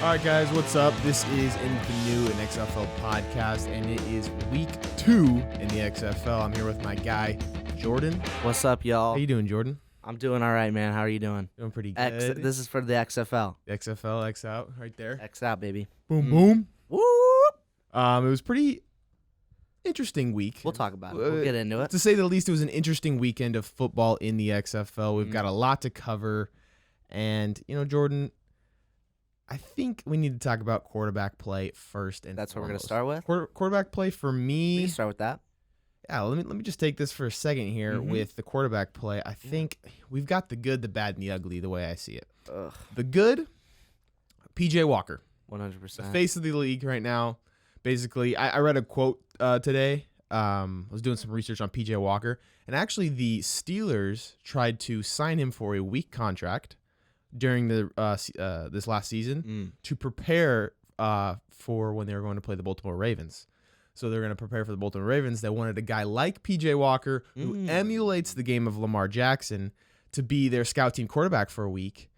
All right, guys, what's up? This is In the New, an XFL podcast, and it is week 2 in the XFL. I'm here with my guy, Jordan. What's up, y'all? How you doing, Jordan? I'm doing all right, man. How are you doing? Doing pretty good. This is for the XFL. XFL, X out, right there. X out, baby. Boom, boom. Whoop. It was pretty interesting week. We'll talk about it. We'll get into it. To say the least, it was an interesting weekend of football in the XFL. We've got a lot to cover, and Jordan, I think we need to talk about quarterback play first. And That's what we're going to start with? Quarterback play for me. We can start with that. Yeah, let me just take this for a second here with the quarterback play. I think we've got the good, the bad, and the ugly, the way I see it. Ugh. The good, PJ Walker. 100%. The face of the league right now. Basically, I read a quote today. I was doing some research on PJ Walker, and actually the Steelers tried to sign him for a weak contract during the this last season to prepare for when they were going to play the Baltimore Ravens. So they're going to prepare for the Baltimore Ravens. They wanted a guy like PJ Walker who emulates the game of Lamar Jackson to be their scout team quarterback for a week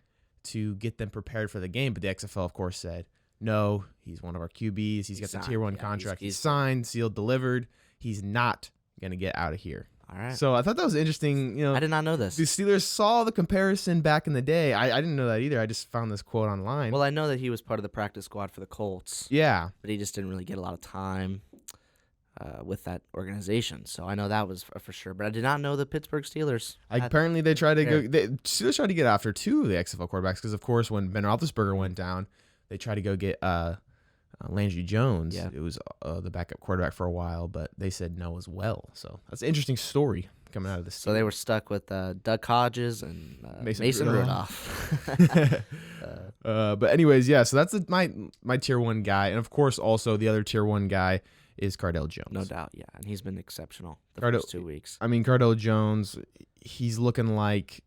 to get them prepared for the game. But the XFL, of course, said, no, he's one of our QBs. He's got the Tier 1 contract. He's signed, sealed, delivered. He's not going to get out of here. All right. So I thought that was interesting. I did not know this. The Steelers saw the comparison back in the day. I didn't know that either. I just found this quote online. Well, I know that he was part of the practice squad for the Colts. Yeah. But he just didn't really get a lot of time with that organization. So I know that was for sure. But I did not know the Pittsburgh Steelers. Apparently, they tried to go. Steelers tried to get after two of the XFL quarterbacks because, of course, when Ben Roethlisberger went down, they tried to go get Landry Jones. Yeah. It was the backup quarterback for a while, but they said no as well. So that's an interesting story coming out of this. So they were stuck with Doug Hodges and Mason Rudolph. But anyways, yeah. So that's my Tier 1 guy, and of course, also the other Tier 1 guy is Cardale Jones. No doubt, yeah, and he's been exceptional the first 2 weeks. I mean, Cardale Jones, he's looking like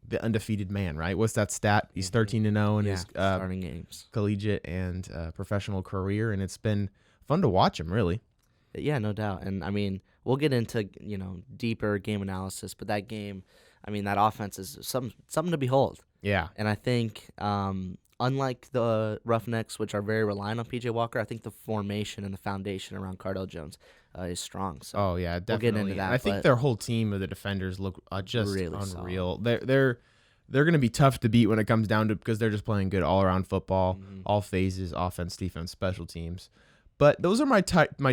the undefeated man, right? What's that stat? He's 13-0 in his starting games, collegiate and professional career, and it's been fun to watch him, really. Yeah, no doubt. And I mean, we'll get into deeper game analysis, but that game, I mean, that offense is something to behold. Yeah, and I think unlike the Roughnecks, which are very reliant on PJ Walker, I think the formation and the foundation around Cardale Jones is strong. So yeah, definitely. We'll get into that. And I think their whole team of the defenders look just really unreal. They're going to be tough to beat when it comes down to because they're just playing good all around football, all phases, offense, defense, special teams. But those are my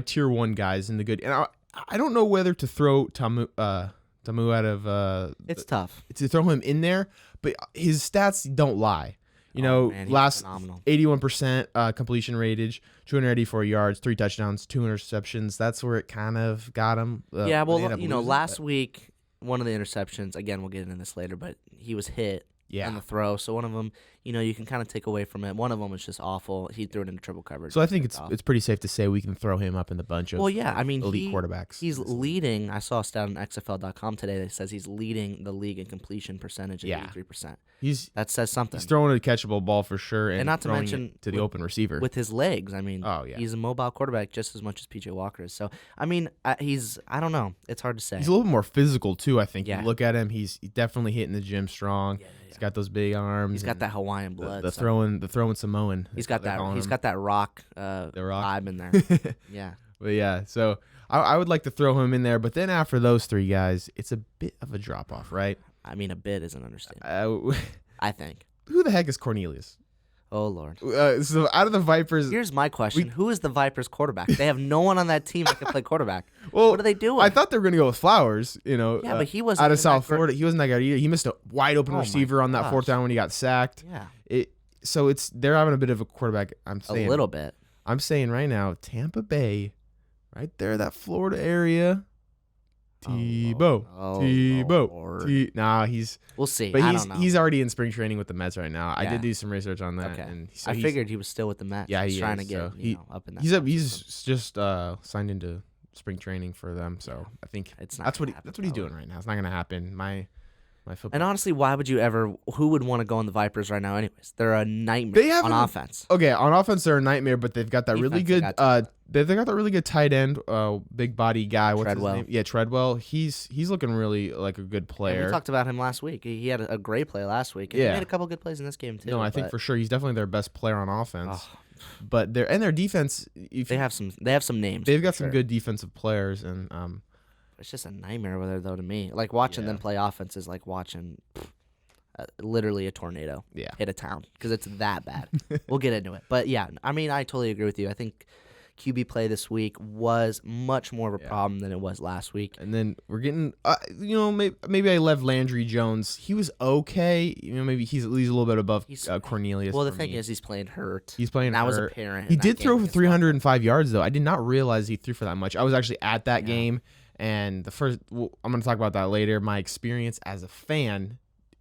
Tier 1 guys in the good. And I don't know whether to throw Tamu out of. It's tough to throw him in there, but his stats don't lie. Last phenomenal. 81% completion ratage, 284 yards, 3 touchdowns, 2 interceptions. That's where it kind of got him. Last week, one of the interceptions, again, we'll get into this later, but he was hit on the throw. So one of them, you can kind of take away from it. One of them was just awful. He threw it into triple coverage. So I think it's pretty safe to say we can throw him up in the bunch of elite quarterbacks. He's leading. I saw a stat on XFL.com today that says he's leading the league in completion percentage at 83%. That says something. He's throwing a catchable ball for sure, and not to mention to the open receiver with his legs. I mean, he's a mobile quarterback just as much as PJ Walker is. So I mean, I don't know. It's hard to say. He's a little bit more physical too. I think. You look at him; he's definitely hitting the gym strong. He's got those big arms. He's got that Hawaiian blood. The throwing Samoan. He's got that. He's got that rock. The rock vibe in there. Yeah. But yeah, so I would like to throw him in there, but then after those three guys, it's a bit of a drop off, right? I mean, a bit is an understatement. I think. Who the heck is Cornelius? Oh, Lord. So out of the Vipers... Here's my question. Who is the Vipers quarterback? They have no one on that team that can play quarterback. Well, what are they doing? I thought they were going to go with Flowers, Yeah, but he wasn't out of South Florida. He wasn't that good either. He missed a wide open receiver on that fourth down when he got sacked. Yeah. So they're having a bit of a quarterback, I'm saying. A little bit. I'm saying right now, Tampa Bay, right there, that Florida area... Tebow. We'll see. But I don't know. He's already in spring training with the Mets right now. I did do some research on that. Okay. And so I figured he was still with the Mets. Yeah, he's trying to get up in that. He's just signed into spring training for them. So I think that's what he's doing right now. It's not going to happen. My football. And honestly, why would you ever? Who would want to go on the Vipers right now? Anyways, they're a nightmare on offense. Okay, on offense they're a nightmare, but they've got that really good they got that really good tight end, big body guy. What's Treadwell. his name? Yeah, Treadwell. He's looking really like a good player. And we talked about him last week. He had a great play last week. And he made a couple good plays in this game too. No, I think for sure he's definitely their best player on offense. But their defense, they have some names. They've got some good defensive players, and it's just a nightmare over there though to me. Like watching them play offense is like watching literally a tornado hit a town because it's that bad. We'll get into it, but yeah, I mean, I totally agree with you. I think QB play this week was much more of a problem than it was last week. And then we're getting, maybe I left Landry Jones. He was okay. Maybe he's at least a little bit above Cornelius. Well, the thing is, he's playing hurt. He's playing hurt. That was apparent. He did throw for 305 yards, though. I did not realize he threw for that much. I was actually at that game, and I'm going to talk about that later. My experience as a fan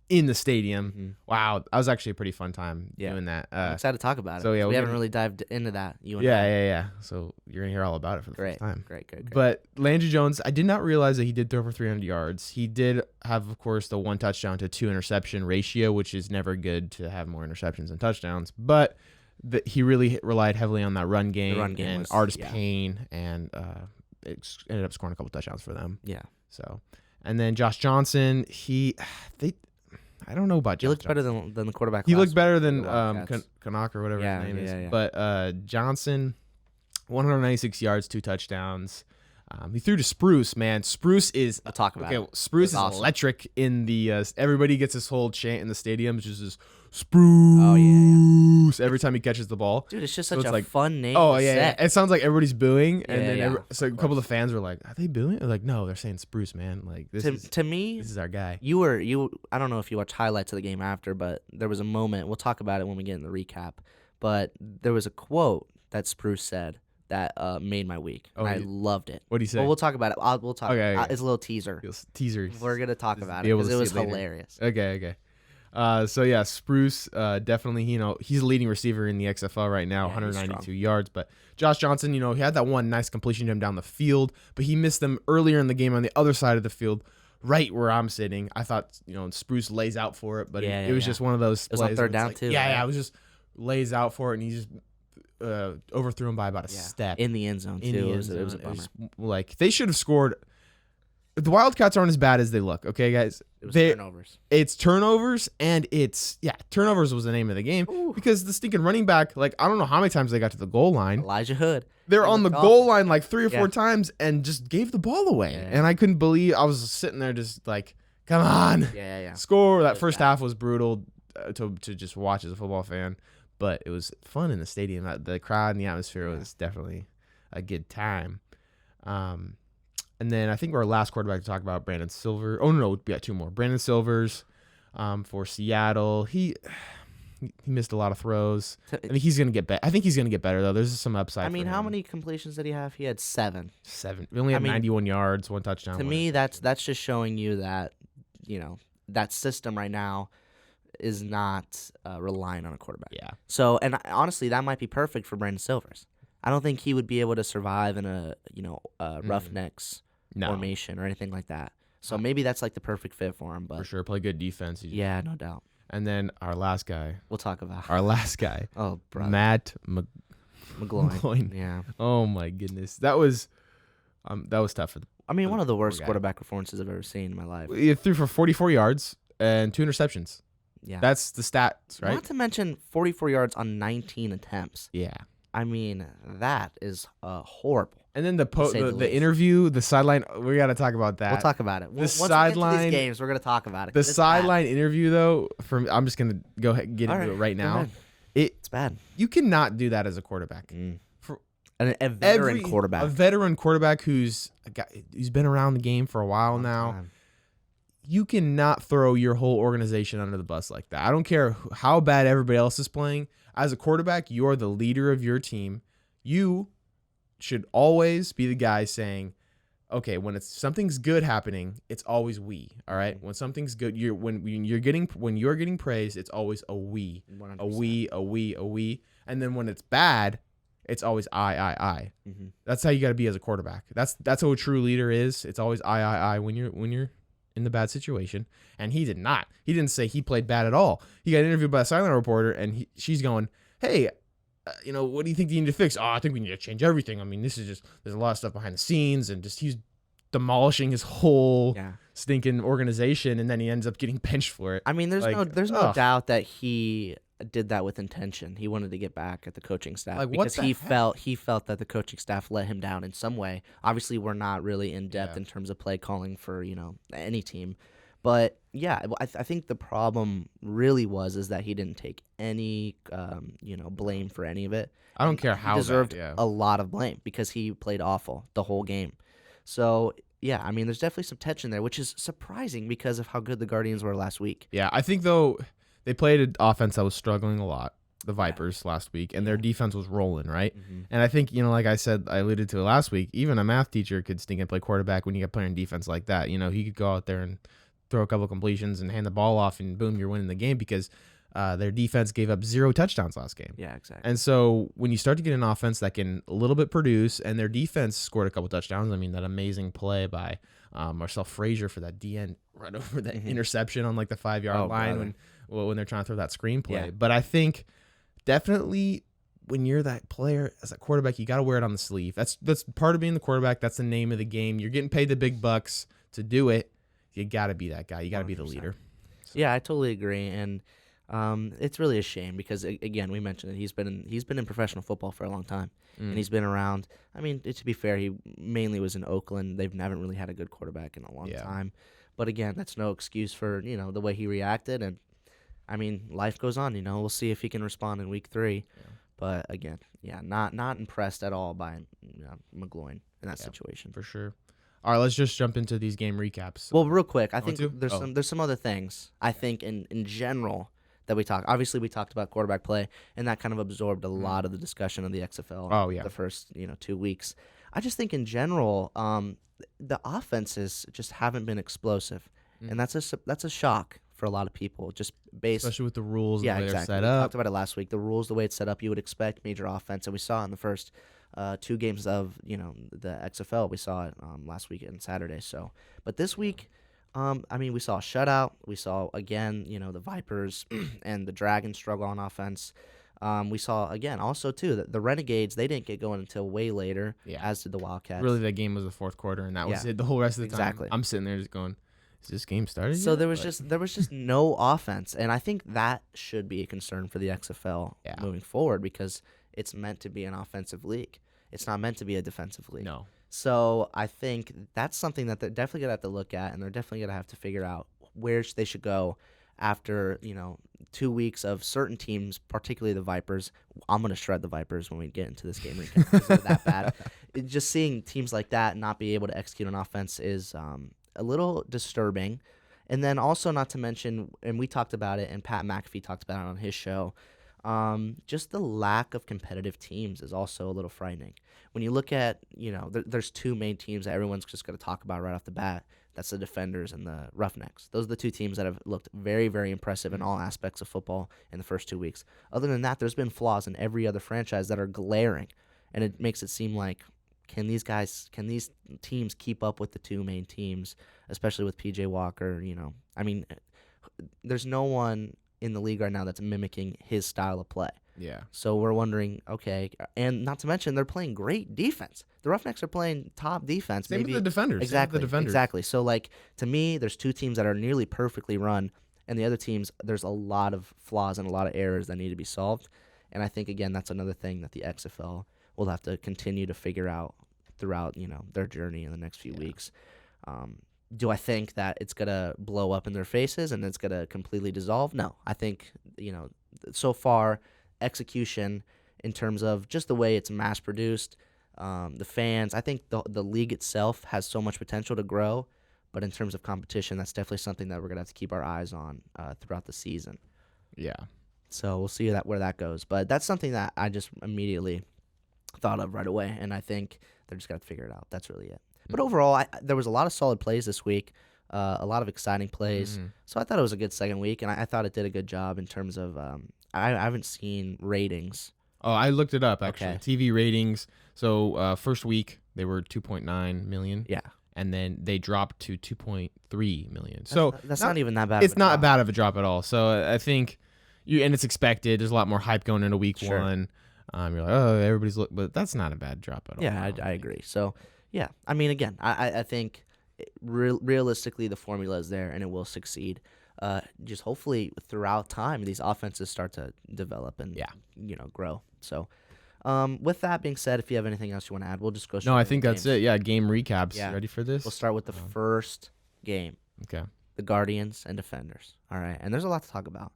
in the stadium. Mm-hmm. Wow, that was actually a pretty fun time doing that. I'm excited to talk about it. So we haven't really dived into that. Yeah. So you're gonna hear all about it for the first time. Great. But Landry Jones, I did not realize that he did throw for 300 yards. He did have, of course, the 1 touchdown to 2 interception ratio, which is never good to have more interceptions than touchdowns. But he really relied heavily on that run game, and Artis Payne, and it ended up scoring a couple touchdowns for them. Yeah. So, and then Josh Johnson, I don't know about Josh. He looked better than the quarterback. He looked better than Canuck or whatever his name is. Yeah. But Johnson, 196 yards, 2 touchdowns. He threw to Spruce, man. Spruce is I'll talk about it. Spruce is awesome. Electric in the everybody gets this whole chant in the stadium, just this Spruce. Oh yeah. Every time he catches the ball. Dude, it's just such a fun name. Oh yeah. It sounds like everybody's booing, and then so a couple of the fans were like, "Are they booing?" Like, no, they're saying Spruce, man. Like to me, this is our guy. I don't know if you watched highlights of the game after, but there was a moment. We'll talk about it when we get in the recap. But there was a quote that Spruce said that made my week. I loved it. What did he say? Well, we'll talk about it. We'll talk. Okay. It's a little teaser. Teaser. We're gonna talk about it because it was hilarious. Okay. So yeah, Spruce definitely, he's a leading receiver in the XFL right now, 192 yards. But Josh Johnson, he had that one nice completion to him down the field, but he missed them earlier in the game on the other side of the field, right where I'm sitting. I thought, Spruce lays out for it, but it was just one of those plays. It was on third down too. Yeah, it was just lays out for it, and he just overthrew him by about a step. In the end zone, too. It was a bummer. Like, they should have scored. The Wildcats aren't as bad as they look, okay, guys? Turnovers. It's turnovers, and turnovers was the name of the game. Ooh. Because the stinking running back, I don't know how many times they got to the goal line. Elijah Hood. They're on the goal line 3 or 4 times and just gave the ball away. Yeah. And I couldn't believe, I was sitting there just like, come on. Yeah. Score. That first half was brutal to just watch as a football fan. But it was fun in the stadium. The crowd and the atmosphere was definitely a good time. And then I think our last quarterback to talk about, Brandon Silver. Oh, no, we got 2 more. Brandon Silvers for Seattle. He missed a lot of throws. I mean, he's going to get better. I think he's going to get better, though. There's some upside. I mean, how many completions did he have? He had 7. 7. We only had 91 yards, 1 touchdown. To me, that's just showing you that, that system right now is not relying on a quarterback. Yeah. So, and honestly, that might be perfect for Brandon Silvers. I don't think he would be able to survive in a Roughnecks formation or anything like that. So maybe that's the perfect fit for him. But for sure, play good defense. Yeah, no doubt. And then our last guy. We'll talk about our last guy. Oh, brother. Matt McGloin. Yeah. Oh my goodness, that was tough for. One of the worst quarterback performances I've ever seen in my life. He threw for 44 yards and 2 interceptions. Yeah, that's the stats, right? Not to mention 44 yards on 19 attempts. Yeah. That is horrible. And then the interview, the sideline, we got to talk about that. We'll talk about it. Once we get to these games, we're going to talk about it. The sideline interview, though, I'm just going to go ahead and get into it right now. It's bad. You cannot do that as a quarterback. For a veteran quarterback. A veteran quarterback who's been around the game for a while now. You cannot throw your whole organization under the bus like that. I don't care how bad everybody else is playing. As a quarterback, you're the leader of your team. You should always be the guy saying, okay, when something's good happening, it's always we. All right. When something's good, when you're getting praise, it's always a we, 100%. a we. And then when it's bad, it's always I. Mm-hmm. That's how you got to be as a quarterback. That's how a true leader is. It's always I when you're in the bad situation. And he did not. He didn't say he played bad at all. He got interviewed by a sideline reporter, and she's going, hey, what do you think you need to fix? Oh, I think we need to change everything. I mean, there's a lot of stuff behind the scenes, and just he's demolishing his whole stinking organization, and then he ends up getting benched for it. I mean, there's no doubt that he did that with intention. He wanted to get back at the coaching staff because he felt that the coaching staff let him down in some way. Obviously, we're not really in depth in terms of play calling for any team, but yeah, I think the problem really is that he didn't take any blame for any of it. I don't care how he deserved a lot of blame because he played awful the whole game. So yeah, I mean, there's definitely some tension there, which is surprising because of how good the Guardians were last week. Yeah, I think though. They played an offense that was struggling a lot, the Vipers, last week, and their defense was rolling, right? Mm-hmm. And I think, like I said, I alluded to it last week, even a math teacher could stink and play quarterback when you get playing defense like that. He could go out there and throw a couple completions and hand the ball off, and boom, you're winning the game because their defense gave up 0 touchdowns last game. Yeah, exactly. And so when you start to get an offense that can a little bit produce, and their defense scored a couple touchdowns, I mean, that amazing play by Marcel Frazier for that DN right over that interception on like the 5-yard line when they're trying to throw that screenplay. Yeah. But I think definitely when you're that player as a quarterback, you got to wear it on the sleeve. That's part of being the quarterback. That's the name of the game. You're getting paid the big bucks to do it. You got to be that guy. You got to be the leader. So. Yeah, I totally agree. And it's really a shame because again, we mentioned it. He's been in professional football for a long time, and he's been around. I mean, to be fair, he mainly was in Oakland. They haven't really had a good quarterback in a long time. But again, that's no excuse for the way he reacted. And I mean, life goes on. We'll see if he can respond in week 3. Yeah. But again, not impressed at all by McGloin in that situation for sure. All right, let's just jump into these game recaps. Well, real quick, I think there's some other things I think in general that we talked. Obviously, we talked about quarterback play, and that kind of absorbed a lot of the discussion of the XFL. The first 2 weeks. I just think in general, the offenses just haven't been explosive, and that's a shock for a lot of people. Just especially with the rules, the way they're set up. We talked about it last week. The rules, the way it's set up, you would expect major offense, and we saw it in the first 2 games of the XFL. We saw it last week and Saturday. So, but this week. We saw a shutout. We saw, again, the Vipers and the Dragons struggle on offense. We saw, again, also, too, that the Renegades, they didn't get going until way later, as did the Wildcats. Really, that game was the fourth quarter, and that was it the whole rest of the time. Exactly. I'm sitting there just going, is this game started So yet? there was just no offense, and I think that should be a concern for the XFL moving forward because it's meant to be an offensive league. It's not meant to be a defensive league. No. So I think that's something that they're definitely going to have to look at, and they're definitely going to have to figure out where they should go after 2 weeks of certain teams, particularly the Vipers. I'm going to shred the Vipers when we get into this game recap because they're that bad. Just seeing teams like that not be able to execute on offense is a little disturbing. And then also not to mention, and we talked about it, and Pat McAfee talked about it on his show, just the lack of competitive teams is also a little frightening. When you look at, there's 2 main teams that everyone's just going to talk about right off the bat. That's the Defenders and the Roughnecks. Those are the 2 teams that have looked very, very impressive in all aspects of football in the first 2 weeks. Other than that, there's been flaws in every other franchise that are glaring, and it makes it seem like, can these teams keep up with the 2 main teams, especially with PJ Walker? There's no one in the league right now that's mimicking his style of play. Yeah. So we're wondering, okay, and not to mention they're playing great defense. The Roughnecks are playing top defense. Same with the Defenders. Exactly. So, to me, there's 2 teams that are nearly perfectly run, and the other teams, there's a lot of flaws and a lot of errors that need to be solved. And I think, again, that's another thing that the XFL will have to continue to figure out throughout, their journey in the next few weeks. Do I think that it's going to blow up in their faces and it's going to completely dissolve? No. I think, so far, execution in terms of just the way it's mass-produced, the fans, I think the league itself has so much potential to grow, but in terms of competition, that's definitely something that we're going to have to keep our eyes on throughout the season. Yeah. So we'll see where that goes. But that's something that I just immediately thought of right away, and I think they're just going to figure it out. That's really it. But overall, there was a lot of solid plays this week, a lot of exciting plays. Mm-hmm. So I thought it was a good second week, and I thought it did a good job in terms of I haven't seen ratings. Oh, I looked it up, actually. Okay. TV ratings. So first week, they were 2.9 million. Yeah. And then they dropped to 2.3 million. That's not even that bad. It's not bad of a drop at all. So I think and it's expected. There's a lot more hype going into week 1. You're like, oh, everybody's but that's not a bad drop at all. Yeah, I agree. So, yeah, I mean, again, I think realistically the formula is there and it will succeed. Just hopefully throughout time these offenses start to develop and grow. So, with that being said, if you have anything else you want to add, we'll just go straight. No, I think that's it. Yeah, game recaps. Yeah. Ready for this? We'll start with the first game. Okay. The Guardians and Defenders. All right, and there's a lot to talk about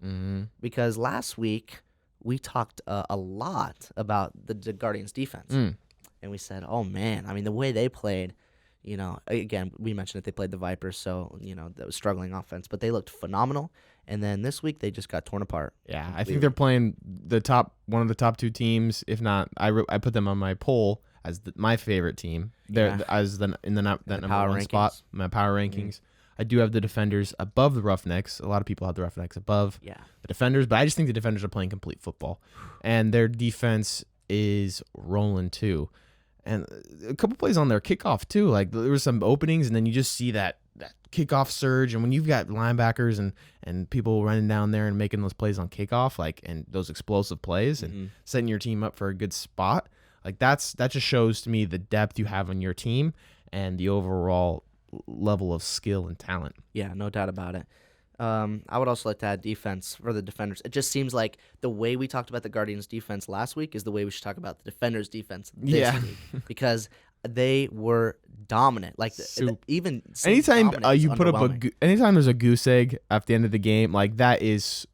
because last week we talked a lot about the Guardians defense, and we said, oh man, I mean the way they played. Again, we mentioned that they played the Vipers, so that was struggling offense, but they looked phenomenal. And then this week they just got torn apart. Yeah, completely. I think they're playing one of the top two teams, if not. I put them on my poll as my favorite team. They're in the number one spot, my power rankings. I do have the Defenders above the Roughnecks. A lot of people have the Roughnecks above the Defenders, but I just think the Defenders are playing complete football, and their defense is rolling too. And a couple plays on their kickoff too. Like there were some openings, and then you just see that kickoff surge. And when you've got linebackers and people running down there and making those plays on kickoff, and those explosive plays and setting your team up for a good spot, that just shows to me the depth you have on your team and the overall level of skill and talent. Yeah, no doubt about it. I would also like to add defense for the Defenders. It just seems like the way we talked about the Guardians' defense last week is the way we should talk about the Defenders' defense this week, because they were dominant. Even anytime you put up anytime there's a goose egg at the end of the game, that is,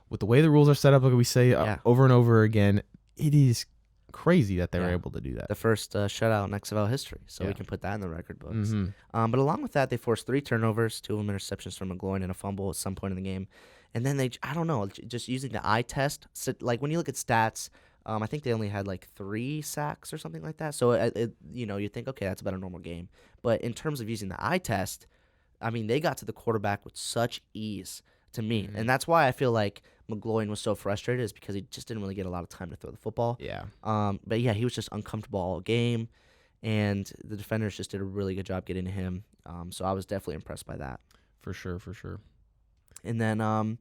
with the way the rules are set up, like we say over and over again, it is crazy that they were able to do that. The first shutout in XFL history, so we can put that in the record books. But along with that, they forced 3 turnovers, 2 of them interceptions from McGloin, and a fumble at some point in the game. And then I don't know, just using the eye test. So, when you look at stats, I think they only had 3 sacks or something like that. So you think, okay, that's about a normal game. But in terms of using the eye test, I mean, they got to the quarterback with such ease to me, and that's why I feel like McGloin was so frustrated, is because he just didn't really get a lot of time to throw the football. Yeah. But yeah, he was just uncomfortable all game, and the Defenders just did a really good job getting to him. So I was definitely impressed by that. For sure. And then,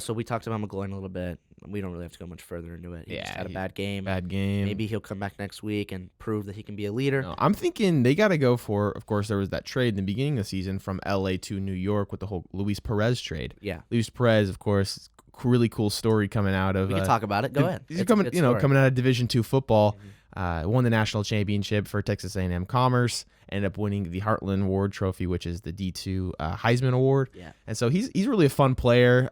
so we talked about McGloin a little bit. We don't really have to go much further into it. He just had a bad game. Maybe he'll come back next week and prove that he can be a leader. No, I'm thinking they got to go for, of course, there was that trade in the beginning of the season from LA to New York with the whole Luis Perez trade. Yeah. Luis Perez, of course, really cool story coming out of. We can talk about it. Go ahead. He's coming out of Division II football. Won the national championship for Texas A&M Commerce. Ended up winning the Heartland Award Trophy, which is the D2 Heisman Award. Yeah. And so he's really a fun player.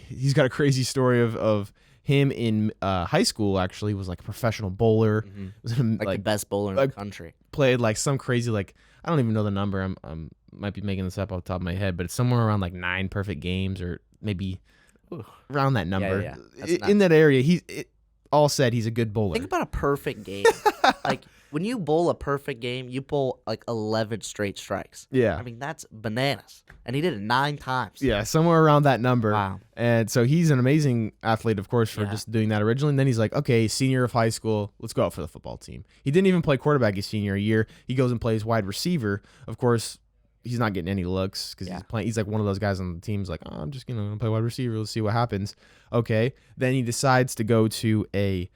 He's got a crazy story of him in high school. Actually, was a professional bowler. Was the best bowler in the country. Played some crazy I don't even know the number. I'm might be making this up off the top of my head, but it's somewhere around 9 perfect games, or maybe around that number. Yeah. In that area, all said, he's a good bowler. Think about a perfect game. When you bowl a perfect game, you bowl 11 straight strikes. Yeah. I mean, that's bananas. And he did it 9 times. Yeah, somewhere around that number. Wow. And so he's an amazing athlete, of course, for just doing that originally. And then he's like, okay, senior of high school, let's go out for the football team. He didn't even play quarterback his senior year. He goes and plays wide receiver. Of course, he's not getting any looks because he's playing. He's one of those guys on the team. He's like, I'm just gonna play wide receiver. Let's see what happens. Okay. Then he decides to go to a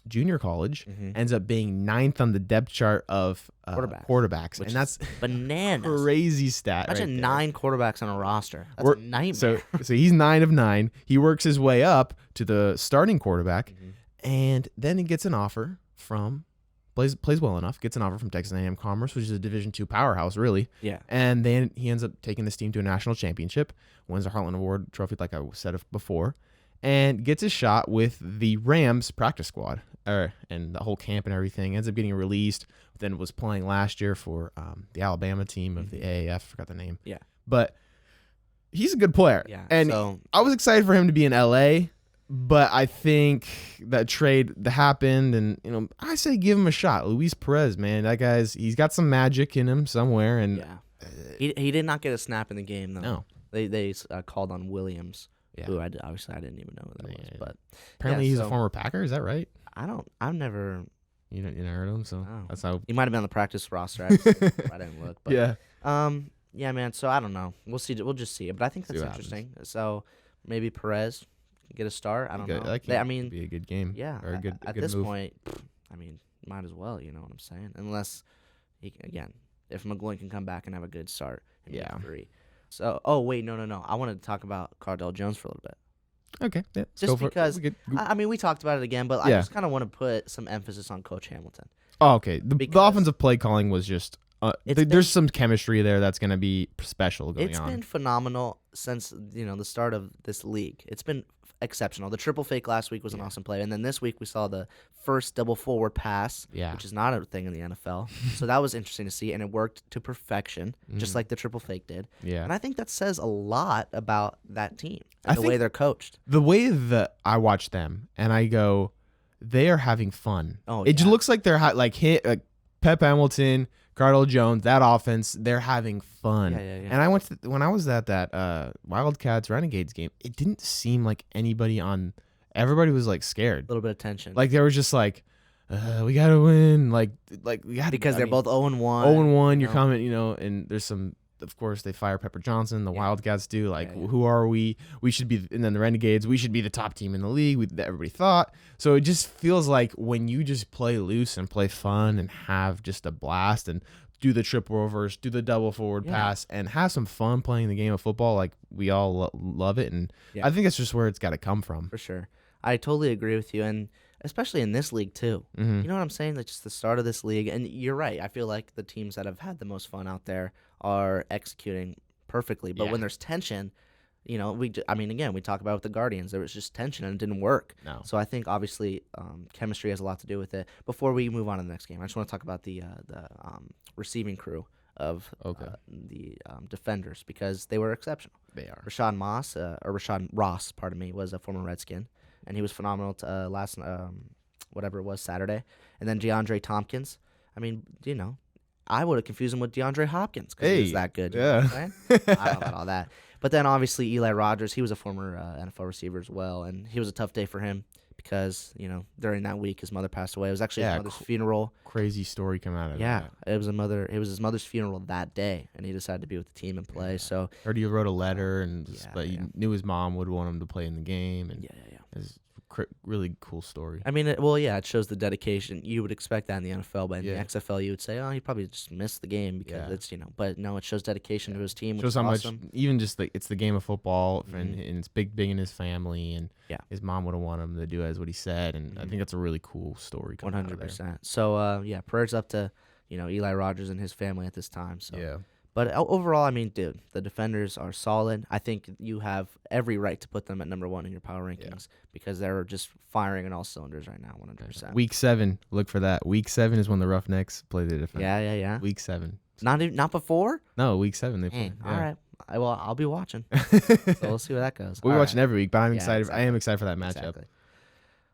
junior college. Ends up being 9th on the depth chart of quarterbacks, and that's bananas. Crazy stat. Imagine 9 quarterbacks on a roster. That's a nightmare. So he's 9 of 9. He works his way up to the starting quarterback, and then he gets an offer from. Plays well enough, gets an offer from Texas A&M Commerce, which is a Division II powerhouse, really. Yeah. And then he ends up taking this team to a national championship, wins the Heartland Award Trophy, like I said before, and gets his shot with the Rams practice squad, and the whole camp and everything. Ends up getting released, then was playing last year for the Alabama team of the AAF. Forgot the name. Yeah. But he's a good player. Yeah. And I was excited for him to be in LA. But I think that trade that happened, and I say give him a shot. Luis Perez, man, that he's got some magic in him somewhere, and he did not get a snap in the game though. No, they called on Williams, who obviously I didn't even know who that was, but apparently he's a former Packer. Is that right? I've never. You never heard of him, so that's how he might have been on the practice roster. I didn't look, but yeah, man. So I don't know. We'll see. We'll just see it, but I think that's interesting. So maybe Perez get a start. I don't know. That could be a good game. Yeah. Or a good, at good this move. point, I mean, might as well. You know what I'm saying? Unless, again, if McGloin can come back and have a good start and make 3. So, wait, no. I wanted to talk about Cardale Jones for a little bit. Okay. Yeah, just because, I mean, we talked about it again, but I just kind of want to put some emphasis on Coach Hamilton. Oh, okay. The offensive play calling was just there's some chemistry there that's going to be special going on. It's been phenomenal since the start of this league. It's been exceptional. The triple fake last week was an awesome play, and then this week we saw the first double forward pass, which is not a thing in the NFL. So that was interesting to see, and it worked to perfection, just like the triple fake did. Yeah, and I think that says a lot about that team and the way they're coached. The way that I watch them, and I go, they are having fun. Oh, it just looks like they're Pep Hamilton, Cardale Jones, that offense, they're having fun. Yeah. And when I was at that Wildcats Renegades game, it didn't seem like everybody was like scared. A little bit of tension. Like they were just like, we gotta win. Because they're both 0-1. 0-1, you're coming, and there's some. Of course, they fire Pepper Johnson. The Wildcats do. Who are we? We should be, and then the Renegades. We should be the top team in the league. That everybody thought. So it just feels like when you just play loose and play fun and have just a blast and do the triple reverse, do the double forward pass, and have some fun playing the game of football, like we all love it. And I think that's just where it's got to come from. For sure, I totally agree with you, and especially in this league too. Mm-hmm. You know what I'm saying? Like just the start of this league, and you're right. I feel like the teams that have had the most fun out there are executing perfectly. But when there's tension, we talk about with the Guardians. There was just tension and it didn't work. No. So I think obviously chemistry has a lot to do with it. Before we move on to the next game, I just want to talk about the receiving crew of the defenders because they were exceptional. They are. Rashad Ross, was a former Redskin, and he was phenomenal last Saturday. And then DeAndre Tompkins. I mean, I would have confused him with DeAndre Hopkins because he was that good. Yeah. I don't know about all that. But then obviously Eli Rogers, he was a former NFL receiver as well, and he was a tough day for him because, during that week his mother passed away. It was actually his mother's funeral. Crazy story coming out of that. Yeah, it was his mother's funeral that day, and he decided to be with the team and play. So heard he wrote a letter and he knew his mom would want him to play in the game. And It's really cool story. I mean, it shows the dedication. You would expect that in the NFL, but in the XFL, you would say, he probably just missed the game because it's, but no, it shows dedication to his team. Which shows how awesome. much, even just it's the game of football, and it's big in his family, and his mom would have wanted him to do as what he said, and I think that's a really cool story. 100%. So, prayers up to, Eli Rogers and his family at this time. So. Yeah. But overall, I mean, dude, the defenders are solid. I think you have every right to put them at number 1 in your power rankings because they're just firing on all cylinders right now, 100%. Week 7, look for that. Week 7 is when the Roughnecks play the defenders. Yeah. Week 7. Not before? No, week 7 they play. All right. I'll be watching. So we'll see where that goes. We're watching every week, but I'm excited. Exactly. I am excited for that matchup. Exactly.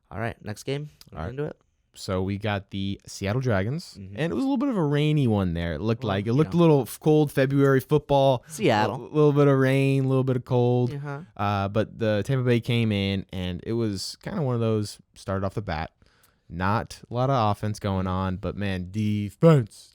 All right, next game. We're into it. So we got the Seattle Dragons, and it was a little bit of a rainy one there. It looked a little cold. February football. Seattle. A little bit of rain, a little bit of cold. But the Tampa Bay came in, and it was kind of one of those, started off the bat. Not a lot of offense going on, but, man, defense.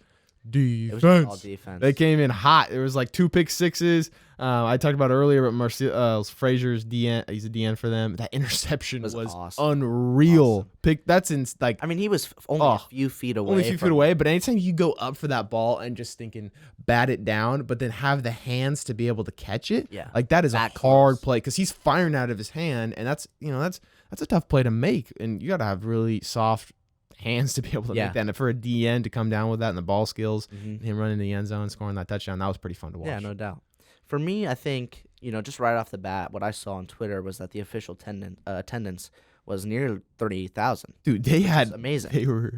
It was all defense. They came in hot. There was 2 pick sixes. I talked about earlier, but Frazier's DN. He's a DN for them. That interception was awesome. Unreal. Awesome. That's in I mean, he was only a few feet away. Only a few feet away. But anytime you go up for that ball and just thinking bat it down, but then have the hands to be able to catch it. Yeah. That is a hard play because he's firing out of his hand, and that's a tough play to make, and you got to have really soft hands to be able to make that. And for a DN to come down with that and the ball skills, and him running the end zone, scoring that touchdown, that was pretty fun to watch. Yeah, no doubt. For me, I think, just right off the bat, what I saw on Twitter was that the official attendance was near 30,000. Dude, they had amazing. They were,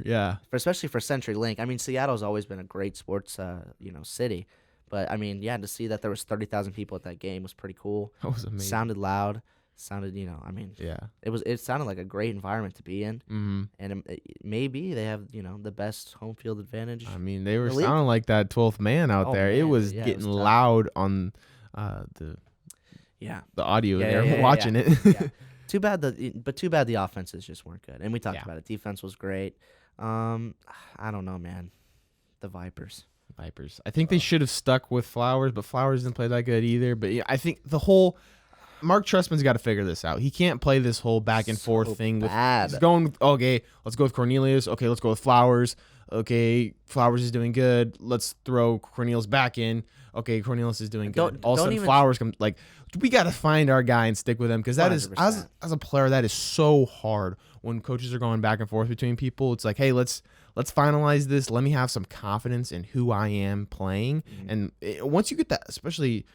especially for CenturyLink. I mean, Seattle's always been a great sports, city. But I mean, to see that there was 30,000 people at that game was pretty cool. That was amazing. Sounded loud. It sounded like a great environment to be in, and maybe they have the best home field advantage. I mean, they were sounding like that 12th man out there. Man. It was getting loud on the audio there watching it. Too bad the offenses just weren't good, and we talked about it. Defense was great. I don't know, man. The Vipers. I think they should have stuck with Flowers, but Flowers didn't play that good either. But I think the whole. Mark Trestman's got to figure this out. He can't play this whole back and forth thing. Bad. He's going with, okay, let's go with Cornelius. Okay, let's go with Flowers. Okay, Flowers is doing good. Let's throw Cornelius back in. Okay, Cornelius is doing good. All of a sudden, Flowers come. Like, we got to find our guy and stick with him, because that 100%. is as a player, that is so hard when coaches are going back and forth between people. It's like, hey, let's finalize this. Let me have some confidence in who I am playing. And once you get that, especially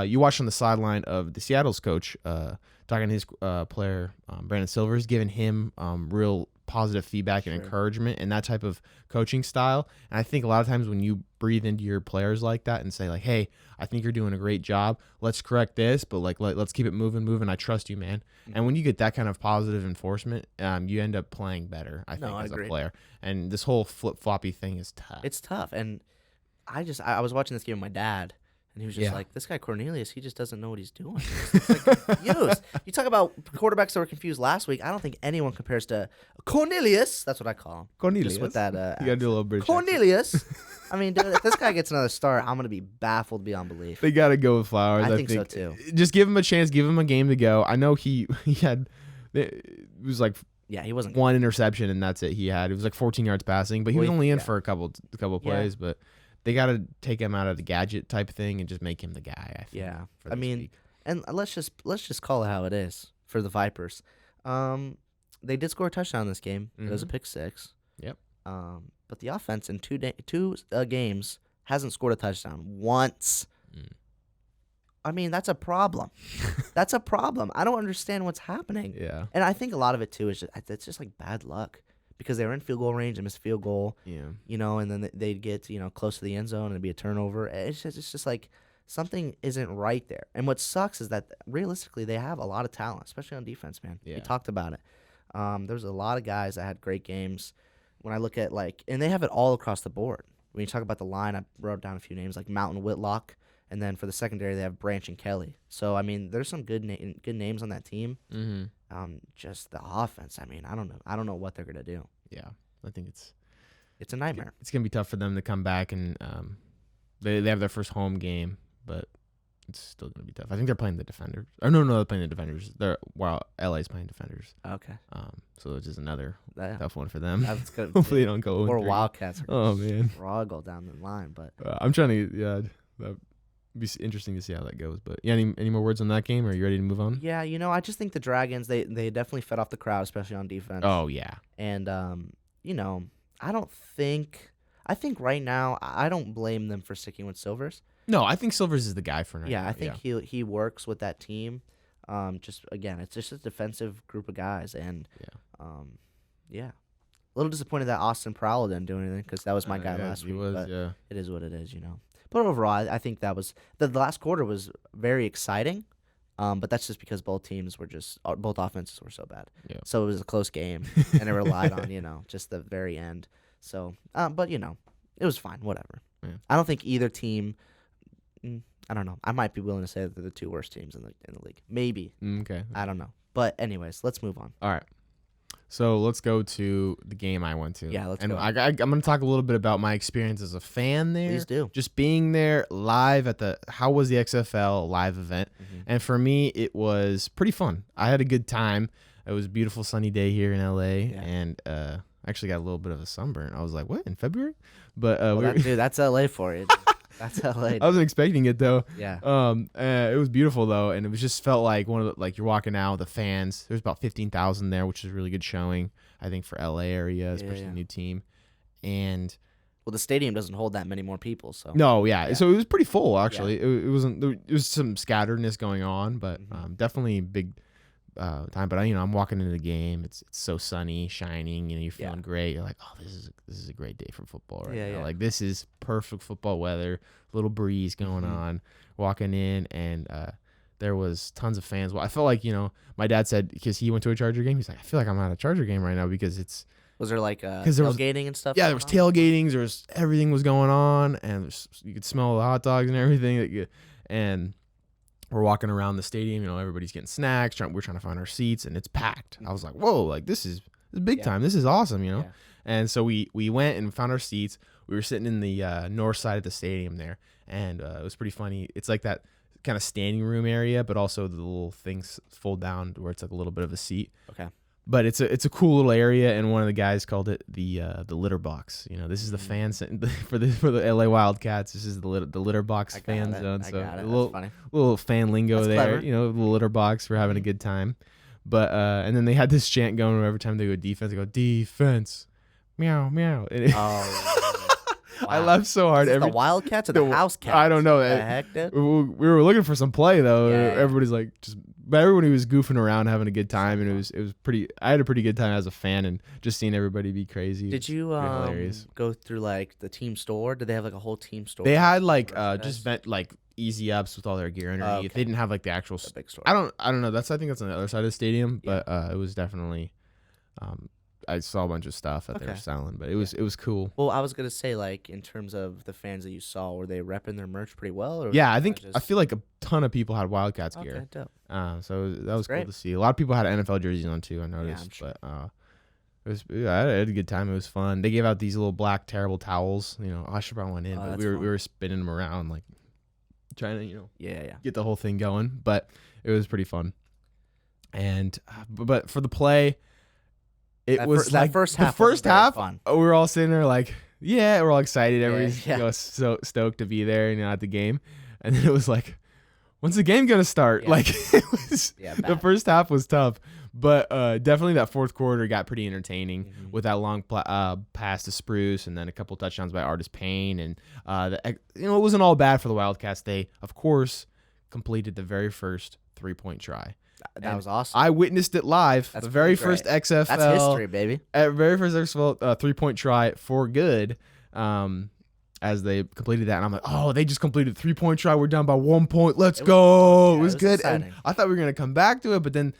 you watch on the sideline of the Seattle's coach talking to his player, Brandon Silvers, giving him real positive feedback and encouragement and that type of coaching style. And I think a lot of times when you breathe into your players like that and say like, hey, I think you're doing a great job. Let's correct this, but like let's keep it moving. I trust you, man. And when you get that kind of positive enforcement, you end up playing better, I think, as a player. And this whole flip-floppy thing is tough. It's tough. And I was watching this game with my dad, and he was just like, this guy Cornelius, he just doesn't know what he's doing. It's like confused. You talk about quarterbacks that were confused last week. I don't think anyone compares to Cornelius. That's what I call him. Cornelius. Just with that. You got to do a little British Cornelius. I mean, dude, if this guy gets another start, I'm going to be baffled beyond belief. They got to go with Flowers. I think so, too. Just give him a chance. Give him a game to go. I know he had – it was like – yeah, he wasn't one interception, and that's it he had. It was like 14 yards passing, but he was only in for a couple plays, but – they got to take him out of the gadget type thing and just make him the guy, I think. Yeah. I mean, and let's just call it how it is for the Vipers. They did score a touchdown in this game. It was a pick six. Yep. But the offense in two games hasn't scored a touchdown once. I mean, that's a problem. That's a problem. I don't understand what's happening. Yeah. And I think a lot of it, too, is it's just like bad luck. Because they were in field goal range and missed field goal, and then they'd get close to the end zone and it'd be a turnover. It's just like something isn't right there. And what sucks is that realistically they have a lot of talent, especially on defense, man. Yeah. We talked about it. There's a lot of guys that had great games. When I look at and they have it all across the board. When you talk about the line, I wrote down a few names like Mountain Whitlock, and then for the secondary they have Branch and Kelly. So I mean, there's some good names on that team. Mm-hmm. Just the offense. I mean, I don't know what they're gonna do. Yeah, I think it's a nightmare. It's gonna be tough for them to come back, and they have their first home game, but it's still gonna be tough. I think they're playing the Defenders. Or no, they're playing the Defenders. LA's playing Defenders. Okay. So it's just another tough one for them. That's good. Hopefully they don't go. Or Wildcats. Oh man, struggle down the line, but I'm trying to that'd be interesting to see how that goes. But yeah, any more words on that game? Or are you ready to move on? Yeah, I just think the Dragons they definitely fed off the crowd, especially on defense. Oh yeah. And I think right now I don't blame them for sticking with Silvers. No, I think Silvers is the guy for now. Yeah, I think he works with that team. Just again, it's just a defensive group of guys, and a little disappointed that Austin Prowell didn't do anything because that was my guy last week. But it is what it is, But overall, I think that was the last quarter was very exciting. But that's just because both offenses were so bad. Yeah. So it was a close game, and it relied on just the very end. So, but it was fine. Whatever. Yeah. I don't think either team. I don't know. I might be willing to say that they're the two worst teams in the league. Maybe. Okay. I don't know. But anyways, let's move on. All right. So let's go to the game I went to. Yeah, let's go. And I'm going to talk a little bit about my experience as a fan there. Please do. Just being there live at how was the XFL live event. Mm-hmm. And for me, it was pretty fun. I had a good time. It was a beautiful sunny day here in LA. Yeah. And actually got a little bit of a sunburn. I was like, what, in February? But dude, that's LA for you. That's LA. I wasn't expecting it though. Yeah. It was beautiful though, and it was just felt like one of the, you're walking out with the fans. There's about 15,000 there, which is a really good showing, I think, for LA area, especially the new team. And the stadium doesn't hold that many more people, so. No, yeah. So it was pretty full actually. Yeah. It wasn't. There was some scatteredness going on, but definitely big time. But I'm walking into the game. It's so sunny, shining. You're feeling great. You're like, oh, this is a great day for football right now. Yeah. Like this is perfect football weather. Little breeze going on. Walking in, and there was tons of fans. Well, I felt like my dad said, because he went to a Charger game. He's like, I feel like I'm at a Charger game right now because it's. Was there like tailgating and stuff? Yeah, there was tailgatings. There was everything was going on, and you could smell the hot dogs and everything. And we're walking around the stadium, everybody's getting snacks. We're trying to find our seats, and it's packed. I was like, whoa, like this is big time. This is awesome, Yeah. And so we went and found our seats. We were sitting in the north side of the stadium there, and it was pretty funny. It's like that kind of standing room area, but also the little things fold down where it's like a little bit of a seat. Okay. But it's a cool little area, and one of the guys called it the litter box. This is the fans for the LA Wildcats. This is the litter box fan zone. So a little fan lingo That's there. clever. The litter box. We're having a good time. But and then they had this chant going where every time they go defense, they go defense, meow meow. Wow. I laughed so hard. The Wildcats or the House Cats? I don't know. What the heck, dude? We were looking for some play though. Yeah. Everybody's like but everybody was goofing around, having a good time, and it was pretty. I had a pretty good time as a fan, and just seeing everybody be crazy. Did you go through like the team store? Did they have like a whole team store? They had like just like easy ups with all their gear underneath. Okay. They didn't have like the actual big store. I don't know. I think that's on the other side of the stadium, but it was definitely. I saw a bunch of stuff that they were selling, but it was cool. Well, I was gonna say, like, in terms of the fans that you saw, were they repping their merch pretty well? Or yeah, I feel like a ton of people had Wildcats gear. Dope. So that was cool to see. A lot of people had NFL jerseys on too. I noticed, but it was. I had a good time. It was fun. They gave out these little black terrible towels. I should brought one in, but we were spinning them around, like trying to get the whole thing going. But it was pretty fun. And but for the play. It was that first half. The first half, fun. We were all sitting there like, we're all excited. Everybody's so stoked to be there, at the game. And then it was like, when's the game gonna start? Like it was. The first half was tough, but definitely that fourth quarter got pretty entertaining with that long pass to Spruce, and then a couple touchdowns by Artis Payne, and it wasn't all bad for the Wildcats. They of course completed the very first 3-point try. That was awesome. I witnessed it live. That's the very first XFL. That's history, baby. Very first XFL 3-point try for good. As they completed that, and I'm like, oh, they just completed 3-point try. We're down by 1 point. Let's go. It was good. Exciting. And I thought we were gonna come back to it, but then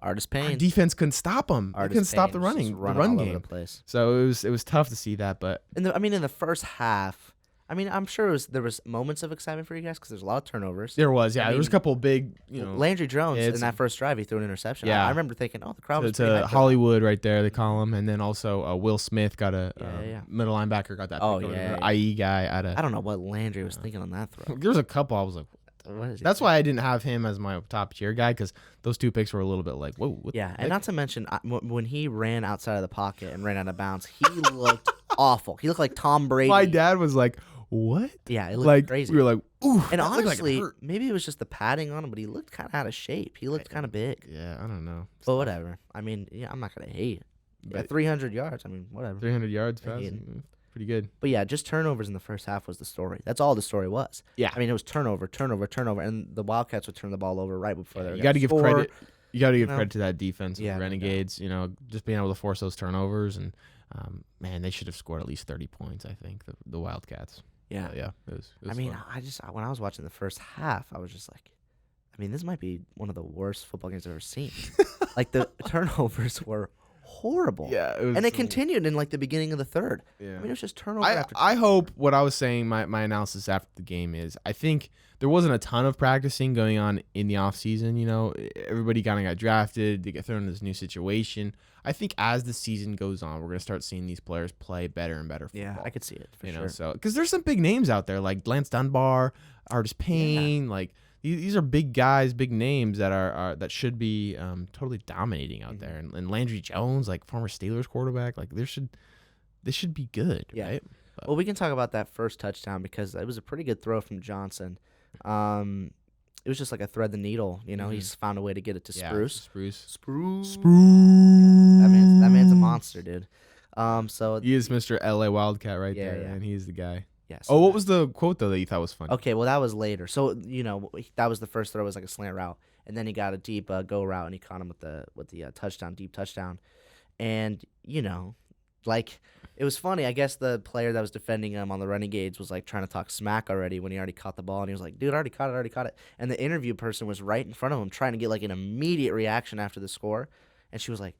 Artis Payne defense couldn't stop them. They couldn't stop the run game. Place. So it was tough to see that. But in the first half. I'm sure there was moments of excitement for you guys because there's a lot of turnovers. There was, there was a couple of big, Landry Jones in that first drive, he threw an interception. I remember thinking, oh, the crowd was to Hollywood right there, they call him, and then also Will Smith got a middle linebacker got that. IE guy out of. I don't know what Landry was thinking on that throw. There was a couple. I was like, that's why I didn't have him as my top tier guy because those two picks were a little bit like, whoa. And not to mention when he ran outside of the pocket and ran out of bounds, he looked awful. He looked like Tom Brady. My dad was like, what? Yeah, it looked crazy. We were like, ooh. And honestly, maybe it was just the padding on him, but he looked kind of out of shape. He looked kind of big. Yeah, I don't know. But whatever. I'm not going to hate it. 300 yards. Whatever. 300 yards passing. Pretty good. But yeah, just turnovers in the first half was the story. That's all the story was. Yeah. It was turnover, and the Wildcats would turn the ball over right before they You got to give credit. You got to give credit to that defense, the Renegades. Just being able to force those turnovers, and man, they should have scored at least 30 points. I think the Wildcats. Yeah, it was fun. When I was watching the first half, I was just like, this might be one of the worst football games I've ever seen. Like the turnovers were horrible. Yeah, and it continued in like the beginning of the third. Yeah. It was just turnover after turnover. I hope what I was saying, my analysis after the game is, I think there wasn't a ton of practicing going on in the off season. Everybody kind of got drafted. They get thrown in this new situation. I think as the season goes on, we're gonna start seeing these players play better and better football. Yeah, I could see it for sure. So because there's some big names out there like Lance Dunbar, Artis Payne, like. These are big guys, big names that are that should be totally dominating out there. And Landry Jones, like former Steelers quarterback, like they should be good, right? But, well, we can talk about that first touchdown because it was a pretty good throw from Johnson. It was just like a thread the needle, He's found a way to get it to Spruce. Spruce. Yeah, that man's a monster, dude. So he is Mr. LA Wildcat right there, and he's the guy. Yeah, so what was the quote though that you thought was funny? Okay, well that was later. So that was the first throw, was like a slant route, and then he got a deep go route, and he caught him with the deep touchdown, and like it was funny. I guess the player that was defending him on the Renegades was like trying to talk smack already when he already caught the ball, and he was like, "Dude, I already caught it." And the interview person was right in front of him, trying to get like an immediate reaction after the score, and she was like,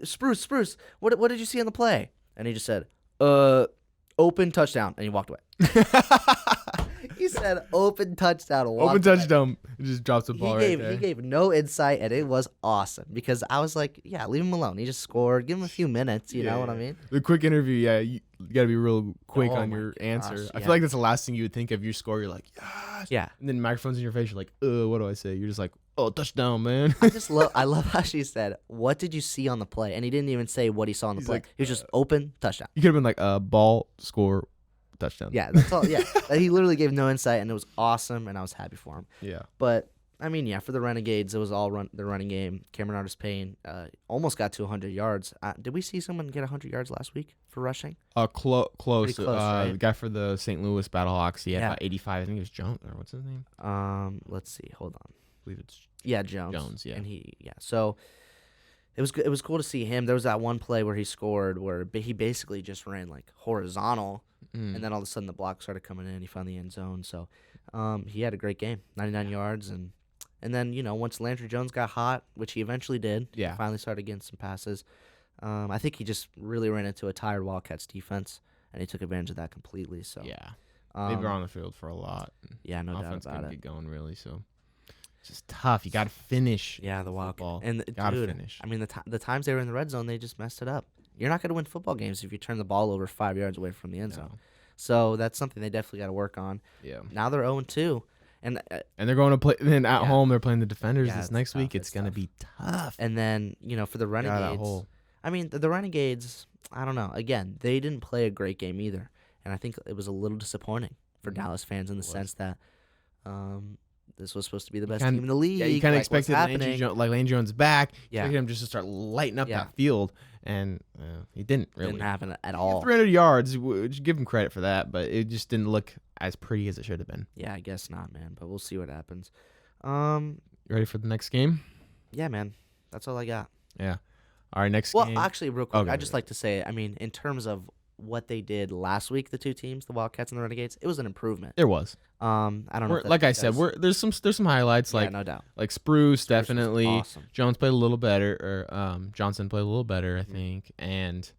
Spruce, what did you see on the play?" And he just said, open touchdown, and he walked away. He said open touchdown. Open touchdown. He just drops the ball right there. He gave no insight, and it was awesome because I was like, yeah, leave him alone. He just scored. Give him a few minutes. You know what I mean? The quick interview, you got to be real quick on your answer. I feel like that's the last thing you would think of your score. You're like, yes. Yeah. And then microphone's in your face. You're like, what do I say? You're just like, oh, touchdown, man. I love how she said, what did you see on the play? And he didn't even say what he saw on the play. Like, he was just open touchdown. You could have been like, ball, score, touchdown. Yeah, that's all. Yeah. He literally gave no insight, and it was awesome, and I was happy for him. Yeah. But, I mean, yeah, for the Renegades, it was all the running game. Cameron Artis-Payne almost got to 100 yards. Did we see someone get 100 yards last week for rushing? Close. Pretty close, right? The guy for the St. Louis Battlehawks, he had about 85. I think it was Jones, or what's his name? Let's see. Hold on. I believe it's Jones. Jones, yeah. And so it was good. It was cool to see him. There was that one play where he scored where he basically just ran like horizontal, and then all of a sudden the block started coming in. He found the end zone. So he had a great game, 99 yards, and then once Landry Jones got hot, which he eventually did, finally started getting some passes. I think he just really ran into a tired Wildcats defense, and he took advantage of that completely. So they were on the field for a lot. Yeah, no doubt Offense about couldn't it. get going really, so. It's just tough. You got to finish. Yeah, the Wildcat. And gotta finish. I mean, the times they were in the red zone, they just messed it up. You're not going to win football games if you turn the ball over 5 yards away from the end zone. So that's something they definitely got to work on. Yeah. Now they're 0-2. And they're going to play. Then at home, they're playing the Defenders this next week. It's going to be tough. And then, for the Renegades. I mean, the Renegades, I don't know. Again, they didn't play a great game either. And I think it was a little disappointing for Dallas fans in the sense that this was supposed to be the best team in the league. Yeah, you kind of expected Landry Jones back. You expected him just to start lighting up that field, and he didn't really. Didn't happen at all. 300 yards, which give him credit for that, but it just didn't look as pretty as it should have been. Yeah, I guess not, man, but we'll see what happens. You ready for the next game? Yeah, man. That's all I got. Yeah. All right, next game. Well, actually, real quick, I'd just like to say, I mean, in terms of what they did last week, the two teams, the Wildcats and the Renegades, it was an improvement. There was. I don't know. Like I said, there's some highlights. Like no doubt. Like Spruce definitely. Awesome. Jones played a little better, or Johnson played a little better, I think, and